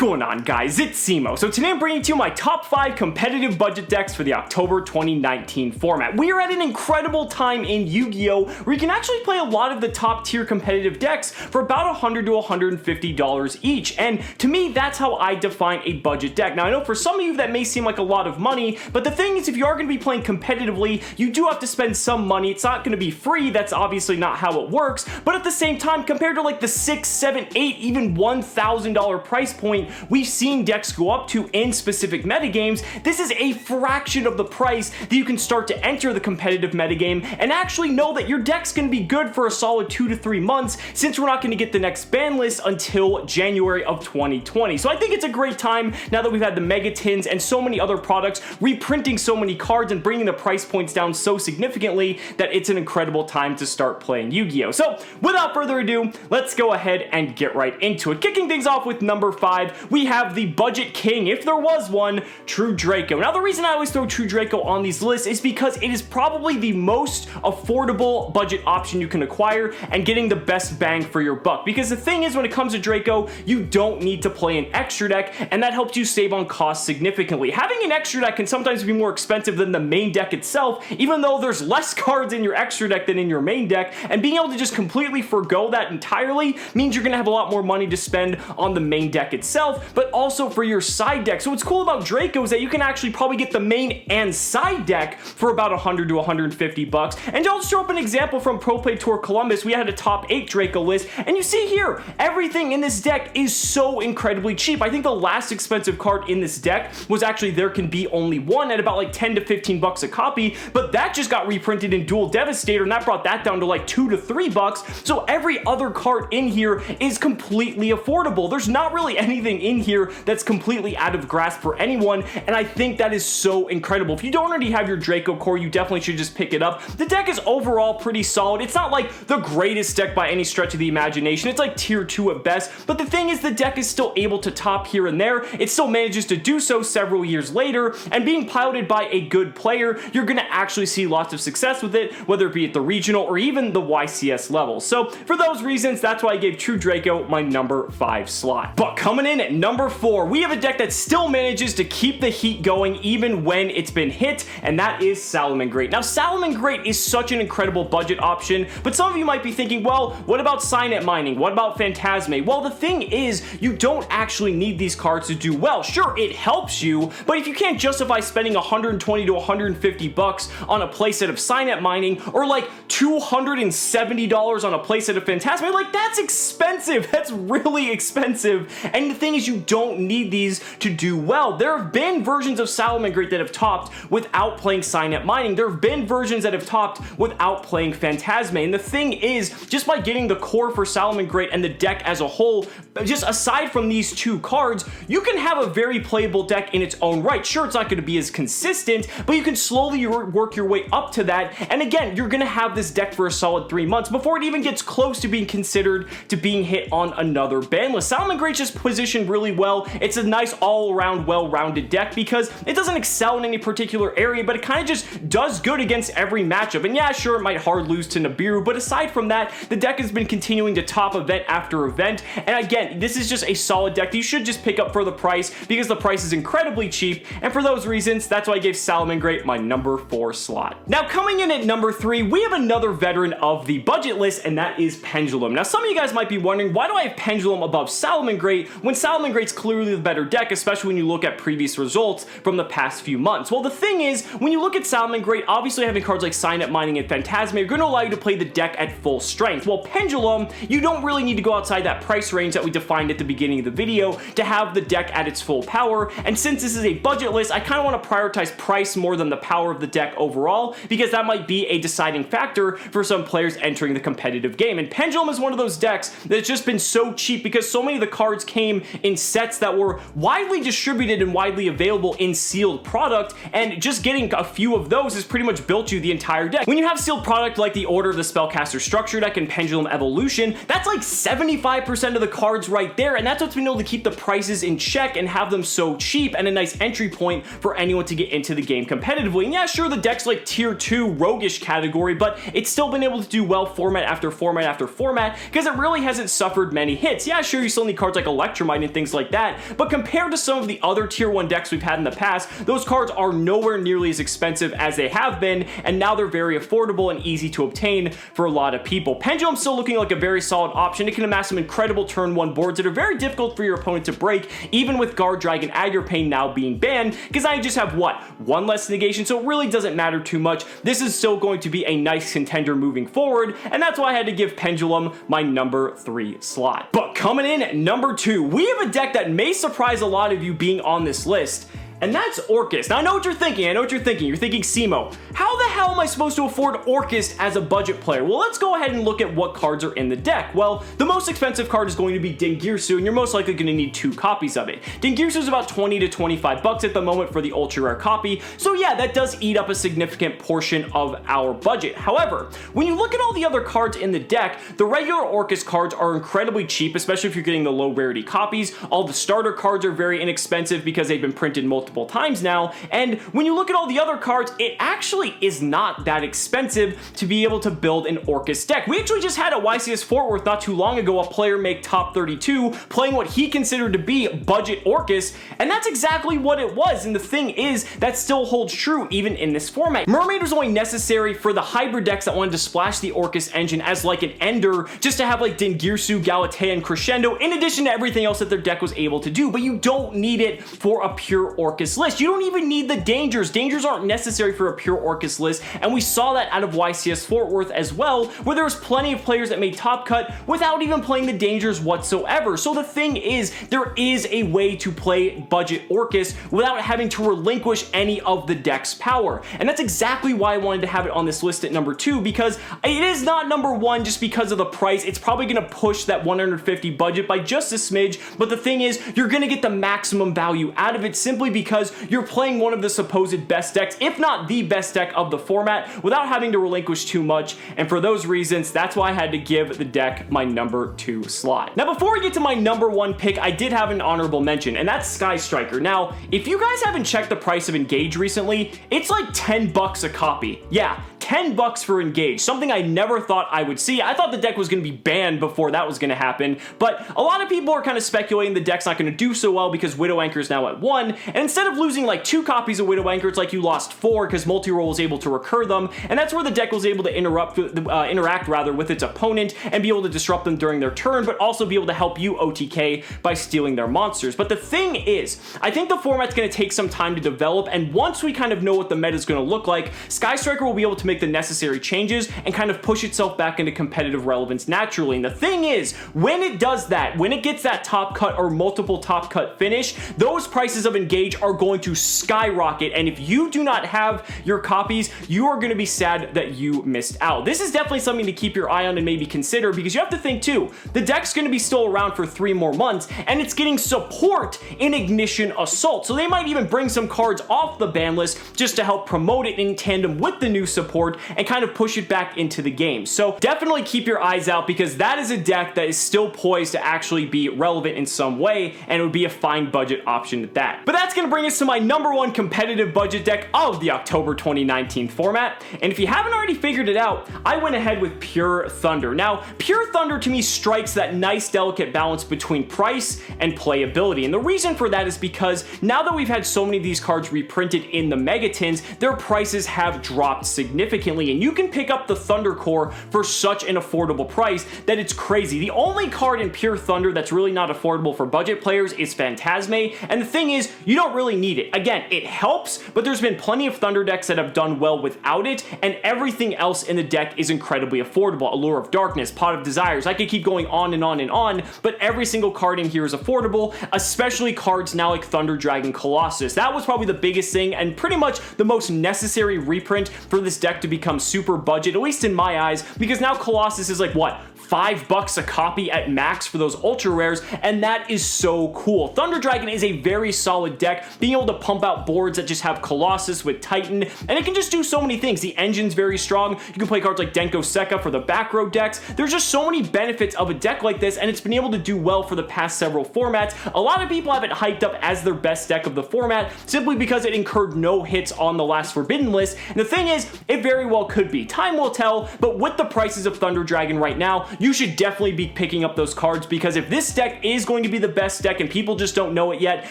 going on, guys? It's Cimo. So today I'm bringing to you my top 5 competitive budget decks for the October 2019 format. We are at an incredible time in Yu-Gi-Oh! Where you can actually play a lot of the top tier competitive decks for about $100 to $150 each. And to me, that's how I define a budget deck. Now, I know for some of you that may seem like a lot of money, but the thing is, if you are going to be playing competitively, you do have to spend some money. It's not going to be free. That's obviously not how it works. But at the same time, compared to like the $6, $7, $8, even $1,000 price point we've seen decks go up to in specific metagames, this is a fraction of the price that you can start to enter the competitive metagame and actually know that your deck's going to be good for a solid 2 to 3 months, since we're not going to get the next ban list until January of 2020. So I think it's a great time now that we've had the Mega Tins and so many other products reprinting so many cards and bringing the price points down so significantly that it's an incredible time to start playing Yu-Gi-Oh! So without further ado, let's go ahead and get right into it. Kicking things off with number 5, we have the budget king, if there was one, True Draco. Now, the reason I always throw True Draco on these lists is because it is probably the most affordable budget option you can acquire and getting the best bang for your buck. Because the thing is, when it comes to Draco, you don't need to play an extra deck, and that helps you save on costs significantly. Having an extra deck can sometimes be more expensive than the main deck itself, even though there's less cards in your extra deck than in your main deck, and being able to just completely forgo that entirely means you're going to have a lot more money to spend on the main deck itself, but also for your side deck. So what's cool about Draco is that you can actually probably get the main and side deck for about $100 to $150. And I'll just throw up an example from Pro Play Tour Columbus. We had a top 8 Draco list, and you see here, everything in this deck is so incredibly cheap. I think the last expensive card in this deck was actually There Can Be Only One at about like 10 to 15 bucks a copy, but that just got reprinted in Duel Devastator, and that brought that down to like $2 to $3. So every other card in here is completely affordable. There's not really anything in here that's completely out of grasp for anyone, and I think that is so incredible. If you don't already have your Draco core, you definitely should just pick it up. The deck is overall pretty solid. It's not like the greatest deck by any stretch of the imagination. It's like tier 2 at best, but the thing is, the deck is still able to top here and there. It still manages to do so several years later, and being piloted by a good player, you're going to actually see lots of success with it, whether it be at the regional or even the YCS level. So for those reasons, that's why I gave True Draco my number 5 slot. But coming in at number 4, we have a deck that still manages to keep the heat going even when it's been hit, and that is Salomon Great. Now, Salomon Great is such an incredible budget option, but some of you might be thinking, well, what about Signet Mining? What about Phantazmay? Well, the thing is, you don't actually need these cards to do well. Sure, it helps you, but if you can't justify spending $120 to $150 on a playset of Signet Mining, or like $270 on a playset of Phantazmay, like, that's expensive. That's really expensive. And the thing is, you don't need these to do well. There have been versions of Salomon Great that have topped without playing Signet Mining. There have been versions that have topped without playing Phantazmay. And the thing is, just by getting the core for Salomon Great and the deck as a whole, just aside from these 2 cards, you can have a very playable deck in its own right. Sure, it's not going to be as consistent, but you can slowly work your way up to that. And again, you're going to have this deck for a solid 3 months before it even gets close to being considered to being hit on another ban list. Salomon Great's just positioned really well. It's a nice all-around well-rounded deck because it doesn't excel in any particular area, but it kind of just does good against every matchup. And yeah, sure, it might hard lose to Nibiru, but aside from that, the deck has been continuing to top event after event. And again, this is just a solid deck that you should just pick up for the price because the price is incredibly cheap. And for those reasons, that's why I gave Salomon Great my number 4 slot. Now, coming in at number 3, we have another veteran of the budget list, and that is Pendulum. Now, some of you guys might be wondering, why do I have Pendulum above Salomon Great when Salomon Great's clearly the better deck, especially when you look at previous results from the past few months? Well, the thing is, when you look at Salomon Great, obviously having cards like Signet Mining and Phantazmay are going to allow you to play the deck at full strength. While Pendulum, you don't really need to go outside that price range that we defined at the beginning of the video to have the deck at its full power. And since this is a budget list, I kind of want to prioritize price more than the power of the deck overall, because that might be a deciding factor for some players entering the competitive game. And Pendulum is one of those decks that's just been so cheap because so many of the cards came in sets that were widely distributed and widely available in sealed product, and just getting a few of those has pretty much built you the entire deck. When you have sealed product like the Order of the Spellcaster Structure deck and Pendulum Evolution, that's like 75% of the cards right there, and that's what's been able to keep the prices in check and have them so cheap and a nice entry point for anyone to get into the game competitively. And yeah, sure, the deck's like tier 2 roguish category, but it's still been able to do well format after format after format because it really hasn't suffered many hits. Yeah, sure, you still need cards like Electromite and and things like that, but compared to some of the other tier 1 decks we've had in the past, those cards are nowhere nearly as expensive as they have been, and now they're very affordable and easy to obtain for a lot of people. Pendulum's still looking like a very solid option. It can amass some incredible turn 1 boards that are very difficult for your opponent to break, even with Guard Dragon Aggro Pain now being banned, because I just have, what, 1 less negation, so it really doesn't matter too much. This is still going to be a nice contender moving forward, and that's why I had to give Pendulum my number 3 slot. But coming in at number 2, we have a deck that may surprise a lot of you being on this list, and that's Orcas. Now, I know what you're thinking. You're thinking, Cimo, how the hell am I supposed to afford Orcas as a budget player? Well, let's go ahead and look at what cards are in the deck. Well, the most expensive card is going to be Dingirsu, and you're most likely going to need 2 copies of it. Dingirsu is about 20 to 25 bucks at the moment for the ultra rare copy, so yeah, that does eat up a significant portion of our budget. However, when you look at all the other cards in the deck, the regular Orcas cards are incredibly cheap, especially if you're getting the low rarity copies. All the starter cards are very inexpensive because they've been printed multiple times now, and when you look at all the other cards, it actually is not that expensive to be able to build an Orcas deck. We actually just had at YCS Fort Worth not too long ago a player make top 32 playing what he considered to be budget Orcas, and that's exactly what it was. And the thing is, that still holds true even in this format. Mermaid was only necessary for the hybrid decks that wanted to splash the Orcas engine as like an ender, just to have like Dingirsu, Galatea, and Crescendo, in addition to everything else that their deck was able to do. But you don't need it for a pure Orcas list. You don't even need the dangers. Dangers aren't necessary for a pure Orcas list, and we saw that out of YCS Fort Worth as well, where there was plenty of players that made top cut without even playing the dangers whatsoever. So the thing is, there is a way to play budget Orcas without having to relinquish any of the deck's power, and that's exactly why I wanted to have it on this list at number 2, because it is not number 1 just because of the price. It's probably going to push that 150 budget by just a smidge, but the thing is, you're going to get the maximum value out of it simply because you're playing one of the supposed best decks, if not the best deck of the format, without having to relinquish too much. And for those reasons, that's why I had to give the deck my number 2 slot. Now, before we get to my number 1 pick, I did have an honorable mention, and that's Sky Striker. Now, if you guys haven't checked the price of Engage recently, it's like 10 bucks a copy. Yeah, 10 bucks for Engage, something I never thought I would see. I thought the deck was going to be banned before that was going to happen, but a lot of people are kind of speculating the deck's not going to do so well because Widow Anchor is now at 1, and instead of losing like 2 copies of Widow Anchor, it's like you lost 4 because multi-roll was able to recur them, and that's where the deck was able to interact with its opponent and be able to disrupt them during their turn, but also be able to help you OTK by stealing their monsters. But the thing is, I think the format's going to take some time to develop, and once we kind of know what the meta is going to look like, Sky Striker will be able to make the necessary changes and kind of push itself back into competitive relevance naturally. And the thing is, when it does that, when it gets that top cut or multiple top cut finish, those prices of Engage are going to skyrocket, and if you do not have your copies, you are going to be sad that you missed out. This is definitely something to keep your eye on and maybe consider, because you have to think too, the deck's going to be still around for 3 more months, and it's getting support in Ignition Assault, so they might even bring some cards off the ban list just to help promote it in tandem with the new support and kind of push it back into the game. So definitely keep your eyes out, because that is a deck that is still poised to actually be relevant in some way, and it would be a fine budget option at that. But that's going to bring us to my number 1 competitive budget deck of the October 2019 format, and if you haven't already figured it out, I went ahead with Pure Thunder. Now, Pure Thunder to me strikes that nice delicate balance between price and playability, and the reason for that is because now that we've had so many of these cards reprinted in the Megatins, their prices have dropped significantly, and you can pick up the Thunder Core for such an affordable price that it's crazy. The only card in Pure Thunder that's really not affordable for budget players is Phantazmay, and the thing is, you don't really need it. Again, it helps, but there's been plenty of Thunder decks that have done well without it, and everything else in the deck is incredibly affordable. Allure of Darkness, Pot of Desires, I could keep going on and on and on, but every single card in here is affordable, especially cards now like Thunder Dragon Colossus. That was probably the biggest thing, and pretty much the most necessary reprint for this deck to become super budget, at least in my eyes, because now Colossus is like, what, $5 a copy at max for those ultra rares, and that is so cool. Thunder Dragon is a very solid deck, being able to pump out boards that just have Colossus with Titan, and it can just do so many things. The engine's very strong. You can play cards like Denko Sekka for the back row decks. There's just so many benefits of a deck like this, and it's been able to do well for the past several formats. A lot of people have it hyped up as their best deck of the format simply because it incurred no hits on the last Forbidden list, and the thing is, it very well could be. Time will tell, but with the prices of Thunder Dragon right now, you should definitely be picking up those cards, because if this deck is going to be the best deck and people just don't know it yet,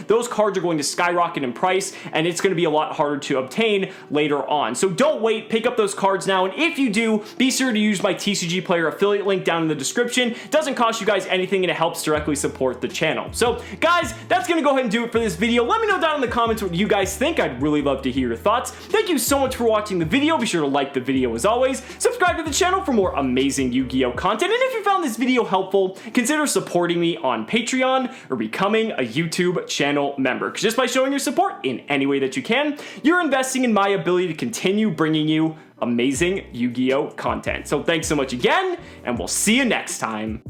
those cards are going to skyrocket in price and it's going to be a lot harder to obtain later on. So don't wait, pick up those cards now, and if you do, be sure to use my TCG Player affiliate link down in the description. It doesn't cost you guys anything and it helps directly support the channel. So guys, that's going to go ahead and do it for this video. Let me know down in the comments what you guys think. I'd really love to hear your thoughts. Thank you so much for watching the video. Be sure to like the video as always. Subscribe to the channel for more amazing Yu-Gi-Oh content. And if you found this video helpful, consider supporting me on Patreon or becoming a YouTube channel member. Because just by showing your support in any way that you can, you're investing in my ability to continue bringing you amazing Yu-Gi-Oh content. So thanks so much again, and we'll see you next time.